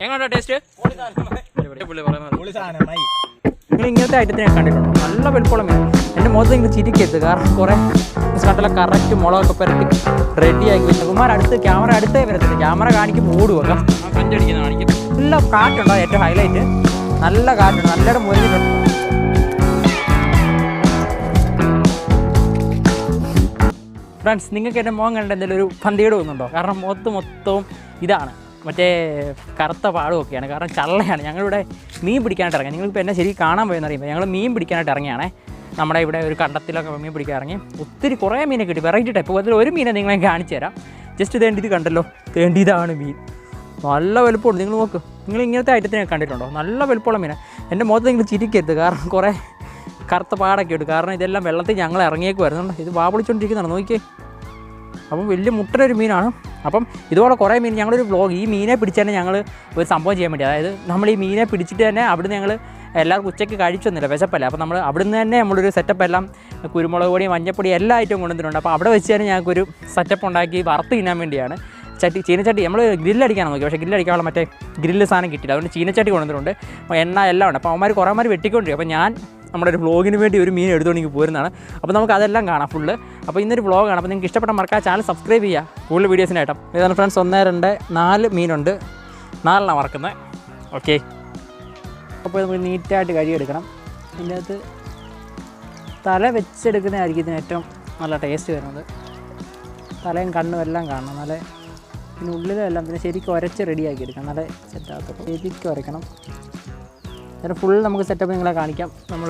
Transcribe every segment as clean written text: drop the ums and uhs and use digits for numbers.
എങ്ങനെയുണ്ടോ taste? നിങ്ങൾ ഇങ്ങനത്തെ ഐറ്റത്തിന് ഞാൻ കണ്ടിട്ടുണ്ടോ? നല്ല വലിപ്പമുള്ള മീൻ. എൻ്റെ മുഖത്ത് നിങ്ങൾ ചിരിക്കരുത്, കാരണം കുറേ കണ്ടല്ല കറക്റ്റ് മുളകൊക്കെ പുരട്ടി റെഡിയാക്കി വെച്ചു. കുമാരടുത്ത് ക്യാമറ അടുത്തേ വരത്തില്ല, ക്യാമറ കാണിക്കുമ്പോൾ ഓടുക, പഞ്ചടിക്കുന്ന കാണിക്കും. നല്ല കാറ്റുണ്ടോ ഏറ്റവും ഹൈലൈറ്റ്, നല്ല കാറ്റുണ്ട്, നല്ലയിടം മുറിഞ്ഞിട്ടുണ്ട്. ഫ്രണ്ട്സ്, നിങ്ങൾക്ക് എൻ്റെ മുഖം കണ്ടിട്ട് എന്തെങ്കിലും ഒരു പന്തികേട് തോന്നുന്നുണ്ടോ? കാരണം മൊത്തവും ഇതാണ് മറ്റേ കറുത്ത പാടുമൊക്കെയാണ്, കാരണം ചള്ളയാണ്. ഞങ്ങളിവിടെ മീൻ പിടിക്കാനായിട്ട് ഇറങ്ങി. നിങ്ങളിപ്പോൾ എന്നെ ശരിക്കും കാണാൻ പോയെന്ന് അറിയുമ്പോൾ ഞങ്ങൾ മീൻ പിടിക്കാനായിട്ട് ഇറങ്ങിയാണേ. നമ്മുടെ ഇവിടെ ഒരു കണ്ടത്തിലൊക്കെ മീൻ പിടിക്കാൻ ഇറങ്ങി. ഒത്തിരി കുറേ മീനെ കിട്ടി, വെറൈറ്റി ടൈപ്പ്. അതിൽ ഒരു മീനെ നിങ്ങളെ കാണിച്ചു തരാം. ജസ്റ്റ് ഇത് കണ്ടല്ലോ, ഇതാണ് മീൻ. നല്ല വലുപ്പമുണ്ട്, നിങ്ങൾ നോക്ക്. നിങ്ങൾ ഇങ്ങനത്തെ ഐറ്റത്തിനെ കണ്ടിട്ടുണ്ടോ? നല്ല വലുപ്പമുള്ള മീനാണ്. എൻ്റെ മുഖത്ത് നിങ്ങൾ ചിരിക്കരുത്, കാരണം കുറേ കറുത്ത പാടൊക്കെ ഉണ്ട്. കാരണം ഇതെല്ലാം വെള്ളത്തിൽ ഞങ്ങൾ ഇറങ്ങിയേക്ക് വരുന്നുണ്ട്. ഇത് വാപിളിച്ചുകൊണ്ടിരിക്കുന്നതാണ്, നോക്കിയേ. അപ്പം വലിയ മുട്ടനൊരു മീനാണ്. അപ്പം ഇതുപോലെ കുറേ മീൻ ഞങ്ങളൊരു വ്ളോഗ്, ഈ മീനെ പിടിച്ച് തന്നെ ഞങ്ങൾ ഒരു സംഭവം ചെയ്യാൻ വേണ്ടി, അതായത് നമ്മൾ ഈ മീനെ പിടിച്ചിട്ട് തന്നെ അവിടുന്ന് ഞങ്ങൾ എല്ലാവർക്കും ഉച്ചയ്ക്ക് കഴിച്ചൊന്നുമില്ല, വിശപ്പല്ല. അപ്പോൾ നമ്മൾ അവിടുന്ന് തന്നെ നമ്മളൊരു സെറ്റപ്പ് എല്ലാം കുരുമുളക് പൊടി, മഞ്ഞപ്പൊടി എല്ലാ ഐറ്റവും കൊണ്ടുവന്നിട്ടുണ്ട്. അപ്പോൾ അവിടെ വെച്ച് തന്നെ ഞങ്ങൾക്കൊരു സെറ്റപ്പ് ഉണ്ടാക്കി വറുത്ത് തിന്നാൻ വേണ്ടിയാണ്. ചീനച്ചട്ടി നമ്മൾ ഗ്രില്ലടിക്കാനാണ് നോക്കി, പക്ഷേ ഗ്രില്ലടിക്കാനുള്ള മറ്റേ ഗ്രില്ല് സാധനം കിട്ടില്ല. അതുകൊണ്ട് ചീനച്ചട്ടി കൊണ്ടുവന്നിട്ടുണ്ട്, എണ്ണ എല്ലാം ഉണ്ട്. അപ്പോൾ അവന്മാർ കുറേമാർ വെട്ടിക്കൊണ്ടിരിക്കും. അപ്പോൾ ഞാൻ നമ്മുടെ ഒരു വ്ളോഗിന് വേണ്ടി ഒരു മീൻ എടുത്തുകൊണ്ട് പോരുന്നതാണ്. അപ്പോൾ നമുക്ക് അതെല്ലാം കാണാം ഫുള്ള്. അപ്പോൾ ഇന്നൊരു വ്ളോഗാണ്. അപ്പോൾ നിങ്ങൾക്ക് ഇഷ്ടപ്പെട്ട മറക്കാതെ ചാനൽ സബ്സ്ക്രൈബ് ചെയ്യുക, കൂടുതൽ വീഡിയോസിനായിട്ട്. ഇതാണ് ഫ്രണ്ട്സ്, 1, 2, 4 മീനുണ്ട്, 4 വറക്കുന്നത്. ഓക്കെ, അപ്പോൾ നമുക്ക് നീറ്റായിട്ട് കഴുകിയെടുക്കണം. ഇതിൻ്റെ അകത്ത് തല വെച്ചെടുക്കുന്നതായിരിക്കും ഇതിന് ഏറ്റവും നല്ല ടേസ്റ്റ് വരുന്നത്. തലയും കണ്ണും എല്ലാം കാണണം, നല്ല പിന്നെ ഉള്ളിലെല്ലാം പിന്നെ ശരിക്കും ഉരച്ച് റെഡിയാക്കി എടുക്കണം. നല്ല സെറ്റാകത്തുള്ളൂ, ശരിക്കും ഉരയ്ക്കണം. അതിന് ഫുൾ നമുക്ക് സെറ്റപ്പ് നിങ്ങളെ കാണിക്കാം. നമ്മൾ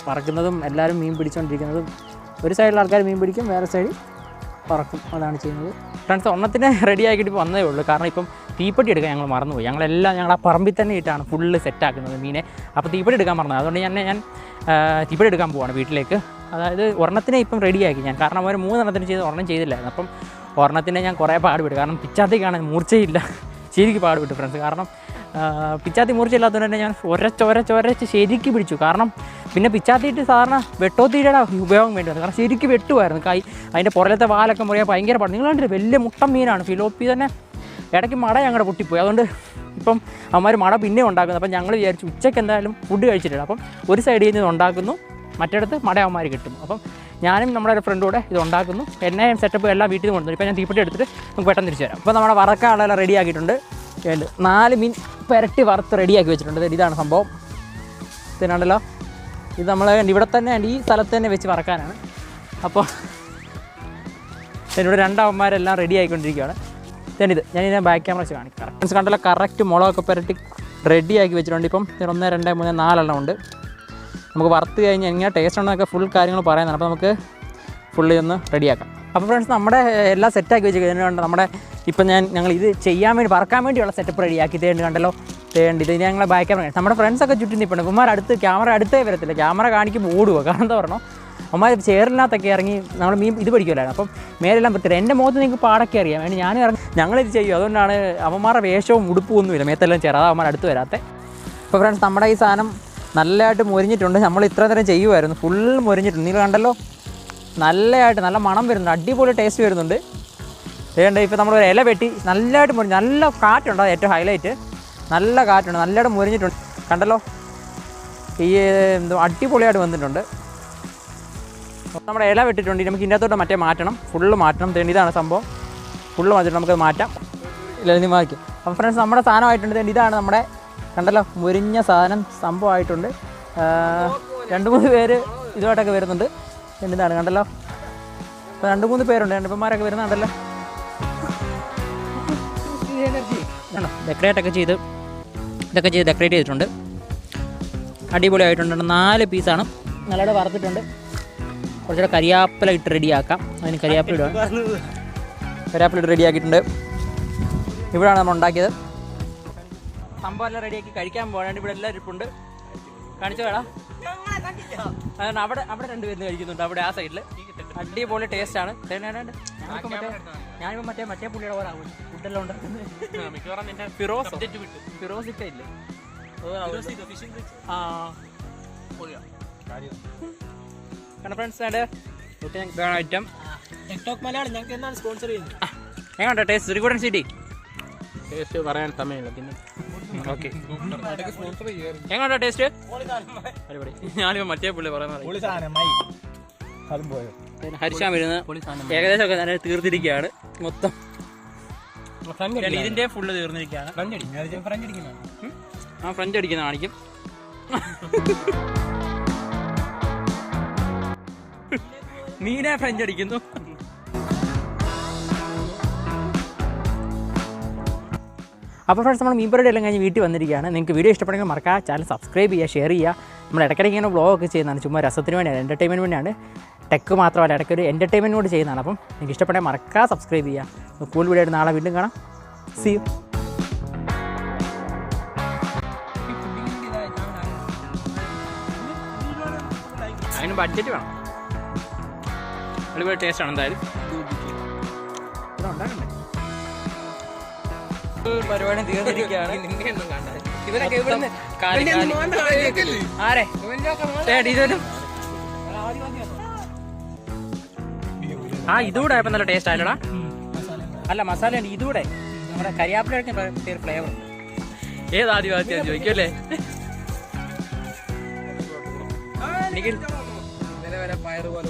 പറക്കുന്നതും എല്ലാവരും മീൻ പിടിച്ചുകൊണ്ടിരിക്കുന്നതും. ഒരു സൈഡിൽ ആൾക്കാർ മീൻ പിടിക്കും, വേറെ സൈഡിൽ പറക്കും, അതാണ് ചെയ്യുന്നത്. ഫ്രണ്ട്സ്, ഒന്നത്തിനെ റെഡി ആക്കിയിട്ട് വന്നേ ഉള്ളൂ, കാരണം ഇപ്പം തീപ്പെട്ടി എടുക്കാൻ ഞങ്ങൾ മറന്നുപോയി. ഞങ്ങൾ ആ പറമ്പിൽ തന്നെ ഇട്ടാണ് ഫുള്ള് സെറ്റാക്കുന്നത് മീനെ. അപ്പോൾ തീപ്പെട്ടി എടുക്കാൻ മറന്നത്, അതുകൊണ്ട് ഞാൻ തീപ്പെട്ടി എടുക്കാൻ പോവാണ് വീട്ടിലേക്ക്. അതായത് ഒരെണ്ണത്തിനെ ഇപ്പം റെഡിയാക്കി ഞാൻ, കാരണം അവർ 3 എണ്ണത്തിന് ചെയ്ത് ഒരെണ്ണം ചെയ്തില്ലായിരുന്നു. അപ്പം ഒരെണ്ണത്തിനെ ഞാൻ കുറേ പാടുപെട്ടു, കാരണം പിച്ചാത്തിക്കാണ് മൂർച്ചയില്ല, ശരിക്കും പാടുപെട്ടു ഫ്രണ്ട്സ്. കാരണം പിച്ചാത്തി മൂർച്ചയില്ലാത്തതുകൊണ്ട് തന്നെ ഞാൻ ഒരച്ച് ശരിക്ക് പിടിച്ചു. കാരണം പിന്നെ പിച്ചാത്തിയിട്ട് സാധാരണ വെട്ടോത്തീരുടെ ഉപയോഗം വേണ്ടി വന്നു, കാരണം ശരിക്ക് വെട്ടുമായിരുന്നു കൈ. അതിൻ്റെ പുറലത്തെ വാലൊക്കെ മുറിയാൻ ഭയങ്കര പാട്. നിങ്ങൾ കണ്ടിട്ട് വലിയ മുട്ടൻ മീനാണ്, ഫിലോപ്പി തന്നെ. ഇടയ്ക്ക് മട ഞങ്ങളുടെ പൊട്ടിപ്പോയി, അതുകൊണ്ട് ഇപ്പം അവന്മാർ മട പിന്നെ ഉണ്ടാക്കുന്നു. അപ്പം ഞങ്ങൾ വിചാരിച്ചു ഉച്ചയ്ക്ക് എന്തായാലും ഫുഡ് കഴിച്ചിട്ടില്ല, അപ്പം ഒരു സൈഡിൽ നിന്ന് ഉണ്ടാക്കുന്നു, മറ്റിടത്ത് മട അവന്മാർ കിട്ടും. അപ്പം ഞാനും നമ്മുടെ ഒരു ഫ്രണ്ടും കൂടെ ഇത് ഉണ്ടാക്കുന്നു. എന്നെ സെറ്റപ്പ് എല്ലാം വീട്ടിൽ നിന്ന് കൊണ്ടുവന്നു. ഇപ്പം ഞാൻ തീപ്പെട്ടി എടുത്തിട്ട് നമുക്ക് പെട്ടെന്ന് തിരിച്ചു തരാം. അപ്പോൾ നമ്മുടെ വറക്കാളെല്ലാം റെഡിയാക്കിയിട്ടുണ്ട്. 4 മീൻ പുരട്ടി വറുത്ത് റെഡിയാക്കി വെച്ചിട്ടുണ്ട്. ഇതാണ് സംഭവം, ഇതിനാണല്ലോ. ഇത് നമ്മൾ ഇവിടെ തന്നെ ഈ സ്ഥലത്ത് തന്നെ വെച്ച് വറക്കാനാണ്. അപ്പോൾ ഇവിടെ 2 അവന്മാരെല്ലാം റെഡി ആയിക്കൊണ്ടിരിക്കുകയാണ്. ഞാനിത് ബാക്ക് ക്യാമറ വെച്ച് കാണിക്കാം. ഫ്രണ്ട്സ് കണ്ടല്ലോ, കറക്റ്റ് മുളകൊക്കെ പുരട്ടി റെഡിയാക്കി വെച്ചിട്ടുണ്ട്. ഇപ്പം 1, 2, 3, 4 എണ്ണം ഉണ്ട്. നമുക്ക് വറുത്ത് കഴിഞ്ഞ് എങ്ങനെ ടേസ്റ്റ് ഉണ്ടെന്നൊക്കെ ഫുൾ കാര്യങ്ങൾ പറയുന്നതാണ്. അപ്പോൾ നമുക്ക് ഫുള്ളി ഒന്ന് റെഡിയാക്കാം. അപ്പോൾ ഫ്രണ്ട്സ്, നമ്മുടെ എല്ലാം സെറ്റാക്കി വെച്ച് കഴിഞ്ഞിട്ടുണ്ട്. നമ്മുടെ ഇപ്പം ഞങ്ങൾ ഇത് ചെയ്യാൻ വേണ്ടി പറക്കാൻ വേണ്ടിയുള്ള സെറ്റപ്പ് റെഡിയാക്കി കണ്ടല്ലോ. ഇത് ഞങ്ങളെ ബാക്ക് ക്യാമറ. നമ്മുടെ ഫ്രണ്ട്സൊക്കെ ചുറ്റും നിൽപ്പുണ്ട്. കുമാരടുത്ത് ക്യാമറ അടുത്തേ വരത്തില്ല, ക്യാമറ കാണിക്കുമ്പോൾ ഓടുക. കാരണം എന്താ പറഞ്ഞോ, അമ്മ ചേറിനകത്തൊക്കെ ഇറങ്ങി നമ്മൾ മീൻ ഇത് പിടിക്കുമല്ലായിരുന്നു. അപ്പം മേലെല്ലാം വൃത്തിയില്ല. എൻ്റെ മുഖത്ത് നിങ്ങൾക്ക് പാടൊക്കെ അറിയാം, വേണ്ടി ഞാനും ഇറങ്ങി ഞങ്ങളിത് ചെയ്യും. അതുകൊണ്ടാണ് അവന്മാരുടെ വേഷവും ഉടുപ്പും ഒന്നുമില്ല, മേത്തെല്ലാം ചേരാതെ അവന്മാർ അടുത്ത് വരാത്തെ. അപ്പോൾ ഫ്രണ്ട്സ്, നമ്മുടെ ഈ സാധനം നല്ലതായിട്ട് മുരിഞ്ഞിട്ടുണ്ട്. നമ്മൾ ഇത്ര നേരം ചെയ്യുമായിരുന്നു, ഫുൾ മുരിഞ്ഞിട്ടുണ്ട്. നിങ്ങൾ കണ്ടല്ലോ, നല്ലതായിട്ട് നല്ല മണം വരുന്നുണ്ട്, അടിപൊളി ടേസ്റ്റ് വരുന്നുണ്ട്. വേണ്ട ഇപ്പോൾ നമ്മളൊരു ഇല വെട്ടി നല്ലതായിട്ട് മുരിഞ്ഞു, നല്ല കാറ്റുണ്ട്, അത് ഏറ്റവും ഹൈലൈറ്റ്. നല്ല കാറ്റുണ്ട്, നല്ലതായിട്ട് മുരിഞ്ഞിട്ടുണ്ട്. കണ്ടല്ലോ, ഈ അടിപൊളിയായിട്ട് വന്നിട്ടുണ്ട്. നമ്മുടെ ഇല വെട്ടിട്ടുണ്ട്. നമുക്ക് ഇതിനകത്തോട്ട് മറ്റേ മാറ്റണം, ഫുള്ള് മാറ്റണം. ഇതാണ് സംഭവം, ഫുള്ള് മാറ്റിട്ട് നമുക്കത് മാറ്റാം. ഇല്ല മാറ്റി. അപ്പം ഫ്രണ്ട്സ്, നമ്മുടെ സാധനമായിട്ടുണ്ട്. ഇതാണ് നമ്മുടെ കണ്ടല്ലോ മുരിഞ്ഞ സാധനം സംഭവമായിട്ടുണ്ട്. 2-3 പേര് ഇതുമായിട്ടൊക്കെ വരുന്നുണ്ട്. ഇതാണ് കണ്ടല്ലോ, ഇപ്പോൾ 2-3 പേരുണ്ട്, രണ്ടുപന്മാരൊക്കെ വരുന്നുണ്ടല്ലോ. ഡെക്കറേറ്റൊക്കെ ചെയ്ത് ഡെക്കറേറ്റ് ചെയ്തിട്ടുണ്ട്, അടിപൊളിയായിട്ടുണ്ട്. 4 പീസാണ്, നല്ലവിടെ വറുത്തിട്ടുണ്ട്. കുറച്ചുകൂടെ കരിയാപ്പില ഇട്ട് റെഡിയാക്കാം. അതിന് കരിയാപ്പില ഇട്ട് റെഡിയാക്കിയിട്ടുണ്ട്. ഇവിടെയാണ് നമ്മൾ ഉണ്ടാക്കിയത്. സംഭവം എല്ലാം റെഡിയാക്കി കഴിക്കാൻ പോകാണ്ട് ഇവിടെ എല്ലാം ഇരിപ്പുണ്ട്. കാണിച്ചു വേടാ, അതുകൊണ്ട് അവിടെ 2 പേര് കഴിക്കുന്നുണ്ട്, അവിടെ ആ സൈഡിൽ. അടിപൊളി ടേസ്റ്റാണ്. ഞാനിപ്പോൾ മറ്റേ പുള്ളിയുടെ പോലെ ആകും ഫുഡെല്ലാം ഉണ്ടാക്കുന്നത്. ഫിറോസിക്ക ഇല്ലേ, കാരണം ഫ്രണ്ട്സ് ഐറ്റം മലയാളം ഞങ്ങൾക്ക് എന്താണ് സ്പോൺസർ ചെയ്യുന്നത്. എങ്ങനെയുണ്ട് ടേസ്റ്റ്? റിക്കോർഡൻ സിറ്റി ടേസ്റ്റ് പറയാൻ സമയമില്ല. ഓക്കെ, എങ്ങോട്ടാ ടേസ്റ്റ്? അടിപൊളി. ഞാനിപ്പോൾ മറ്റേ പുള്ളി പറയുന്നത് ഹരിശാൻ വരുന്ന ഏകദേശം ഒക്കെ തന്നെ തീർത്തിരിക്കുകയാണ് മൊത്തം. ഇതിന്റെ ഫുള്ള് തീർന്നിരിക്കുകയാണ്. ആ ഫ്രഞ്ച് അടിക്കുന്ന കാണിക്കും. മീനെ ഫ്രഞ്ച് അടിക്കുന്നു. അപ്പോൾ ഫ്രണ്ട്സ്, നമ്മൾ മീൻ പരിപാടി എല്ലാം കഴിഞ്ഞ് വീട്ടിൽ വന്നിരിക്കുകയാണ്. നിങ്ങൾക്ക് വീഡിയോ ഇഷ്ടപ്പെടുമെങ്കിൽ മറക്കുക ചാനൽ സബ്സ്ക്രൈബ് ചെയ്യുക, ഷെയർ ചെയ്യുക. നമ്മൾ ഇടയ്ക്കിടയ്ക്ക് ഇങ്ങനെ വ്ളോഗൊക്കെ ചെയ്യുന്നതാണ്, ചുമ്മാ രസത്തിന് വേണ്ടിയാണ്, എൻ്റർടൈൻമെൻറ്റ് വേണ്ടിയാണ്. ടെക്ക് മാത്രമല്ല, ഇടയ്ക്കൊരു എൻ്റർടൈൻമെൻറ്റ് കൂടി ചെയ്യുന്നതാണ്. അപ്പം നിങ്ങൾക്ക് ഇഷ്ടപ്പെടുമെങ്കിൽ മറക്കുക സബ്സ്ക്രൈബ് ചെയ്യുക. കൂടുതൽ വീഡിയോ ആയിട്ട് നാളെ വീണ്ടും കാണാം. See you. അതിന് ബഡ്ജറ്റ് വേണം. അടിപൊളി ടേസ്റ്റാണ് എന്തായാലും. ഉണ്ടാക്കണ്ടേ? പരിപാടി തീർന്നിരിക്കുകയാണ്. ആരെ ഇതൊരു ഇതുകൂടെ ആയപ്പോൾ നല്ല ടേസ്റ്റ് ആയല്ലോടാ. അല്ല, മസാല ഉണ്ട് ഇതുകൂടെ. നമ്മുടെ കരിയാപ്പിലൊക്കെ ഫ്ലേവർ ഉണ്ട്. ഏതാദ്യം ആദ്യം ചോദിക്കല്ലേ? എനിക്ക് പയറ് പോലെ